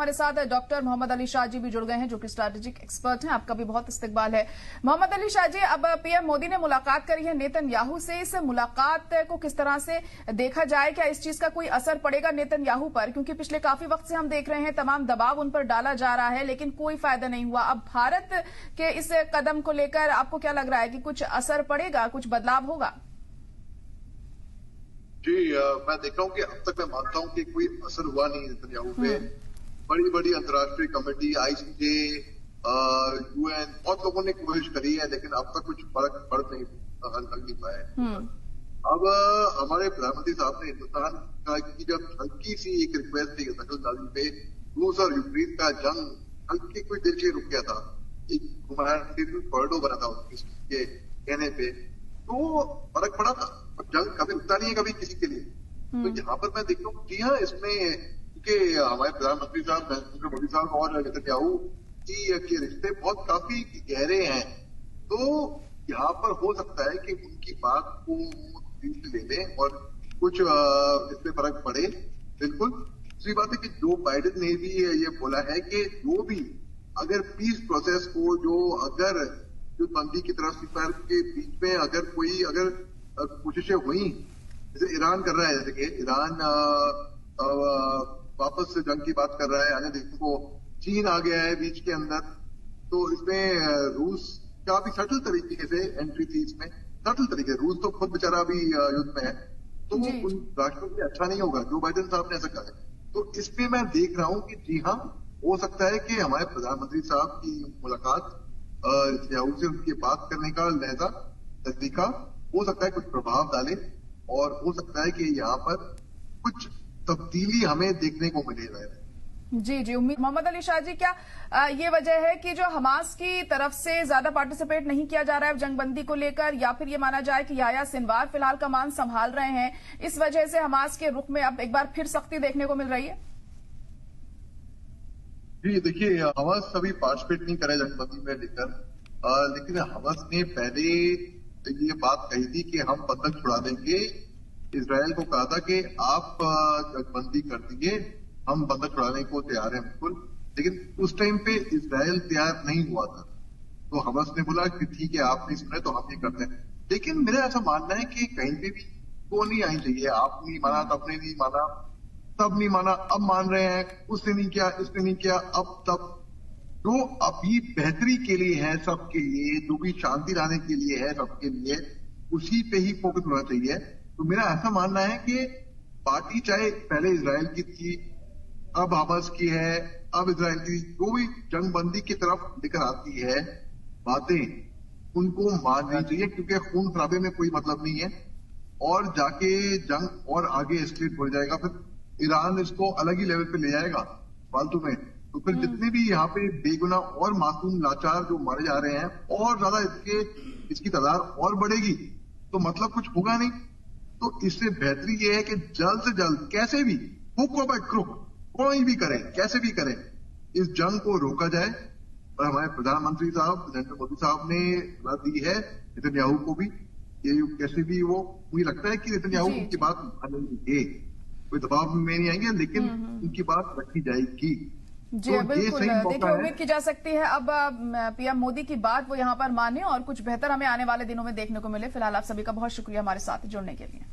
हमारे साथ डॉक्टर मोहम्मद अली शाह जी भी जुड़ गए हैं, जो कि स्ट्रैटेजिक एक्सपर्ट हैं। आपका भी बहुत इस्तकबाल है। मोहम्मद अली शाह जी, अब पीएम मोदी ने मुलाकात करी है नेतन्याहू से। इस मुलाकात को किस तरह से देखा जाए? क्या इस चीज का कोई असर पड़ेगा नेतन्याहू पर? क्योंकि पिछले काफी वक्त से हम देख रहे हैं तमाम दबाव उन पर डाला जा रहा है, लेकिन कोई फायदा नहीं हुआ। अब भारत के इस कदम को लेकर आपको क्या लग रहा है कि कुछ असर पड़ेगा, कुछ बदलाव होगा? जी, मैं देख रहा हूँ कि अब तक मैं मानता हूँ कि कोई असर हुआ नहीं नेतन्याहू पे। बड़ी बड़ी अंतर्राष्ट्रीय कमेटी, आईसीजे, यूएन, बहुत लोगों ने कोशिश करी है, लेकिन अब तक कुछ फर्क पड़ नहीं पाया है। अब हमारे प्रधानमंत्री साहब ने हिंदुस्तान की जब हल्की सी एक रिक्वेस्ट थी दखलंदाजी पे, रूस और यूक्रेन का जंग हल्की कुछ देर के लिए रुक गया था, एक ह्यूमैनिटेरियन कॉरिडोर बना था उसके कहने पे, तो फर्क पड़ा था। जंग कभी रुकता नहीं है कभी किसी के लिए। तो यहाँ पर मैं देखता हूँ कि हाँ, इसमें क्योंकि हमारे प्रधानमंत्री साहब नरेंद्र मोदी साहब और नेतन्याहू के रिश्ते बहुत काफी गहरे हैं, तो यहाँ पर हो सकता है कि उनकी बात को ले लें और कुछ इसमें फर्क पड़े। बिल्कुल। दूसरी बात है कि जो बाइडेन ने भी ये बोला है कि जो भी अगर पीस प्रोसेस को जो बंदी की तरफ सीमा के बीच में अगर कोशिशें हुई, जैसे ईरान कर रहा है, जैसे कि ईरान वापस से जंग की बात कर रहा है, अन्य देशों को, चीन आ गया है बीच के अंदर, तो इसमें रूस का भी सटल तरीके से एंट्री थी इसमें, सटल तरीके। रूस तो खुद बेचारा अभी युद्ध में है, तो उन राष्ट्रों के लिए अच्छा नहीं होगा। जो बाइडेन साहब ने ऐसा कहा है, तो इसमें मैं देख रहा हूं कि जी हाँ, हो सकता है कि हमारे प्रधानमंत्री साहब की मुलाकात नेतन्याहू से उनकी बात करने का लहजा, तरीका हो सकता है कुछ प्रभाव डाले, और हो सकता है कि यहाँ पर कुछ तब्दीली हमें देखने को मिले। जी, उम्मीद। मोहम्मद अली शाह जी, क्या ये वजह है कि जो हमास की तरफ से ज्यादा पार्टिसिपेट नहीं किया जा रहा है जंगबंदी को लेकर, या फिर ये माना जाए कि याह्या सिनवार फिलहाल कमान संभाल रहे हैं, इस वजह से हमास के रुख में अब एक बार फिर सख्ती देखने को मिल रही है? जी देखिए, हमास अभी पार्टिसिपेट नहीं करे जंगबंदी में लेकर, लेकिन हमास ने पहले ये बात कही थी कि हम बंधक छुड़ा देंगे। इजराइल को कहा था कि आप जंगबंदी कर दीजिए, हम बंधक छुड़ाने को तैयार हैं बिल्कुल, लेकिन उस टाइम पे इजराइल तैयार नहीं हुआ था। तो हमास ने बोला कि ठीक है, आप नहीं सुने तो हम ये करते हैं। लेकिन मेरा ऐसा मानना है कि कहीं पे भी वो नहीं आनी चाहिए। आप नहीं माना, तब ने नहीं माना, तब नहीं माना, अब मान रहे हैं, उसने नहीं किया, इसने नहीं किया, अब तब जो अभी बेहतरी के लिए है सबके लिए, जो भी शांति लाने के लिए है सबके लिए, उसी पे ही फोकस होना चाहिए। तो मेरा ऐसा मानना है कि पार्टी चाहे पहले इजराइल की थी, अब हमास की है, अब इजराइल की, जो भी जंगबंदी की तरफ लेकर आती है बातें, उनको माननी चाहिए, क्योंकि खून खराबे में कोई मतलब नहीं है, और जाके जंग और आगे एस्केलेट हो जाएगा। फिर ईरान इसको अलग ही लेवल पे ले जाएगा फालतू में। तो फिर जितने भी यहाँ पे बेगुनाह और मासूम लाचार जो मारे जा रहे हैं, और ज्यादा इसकी तादाद और बढ़ेगी, तो मतलब कुछ होगा नहीं। तो इससे बेहतरी ये है कि जल्द से जल्द कैसे भी, हुक और बाय क्रुक, कोई भी करे, कैसे भी करे, इस जंग को रोका जाए। और हमारे प्रधानमंत्री साहब नरेंद्र मोदी साहब ने सलाह दी है नेतन्याहू को भी, ये कैसे भी वो, मुझे लगता है कि नेतन्याहू उनकी बात मानेंगे, कोई दबाव में नहीं आएंगे, लेकिन उनकी बात रखी जाएगी। जी तो बिल्कुल। देखिए, उम्मीद की जा सकती है अब पीएम मोदी की बात वो यहाँ पर माने और कुछ बेहतर हमें आने वाले दिनों में देखने को मिले। फिलहाल आप सभी का बहुत शुक्रिया हमारे साथ जुड़ने के लिए।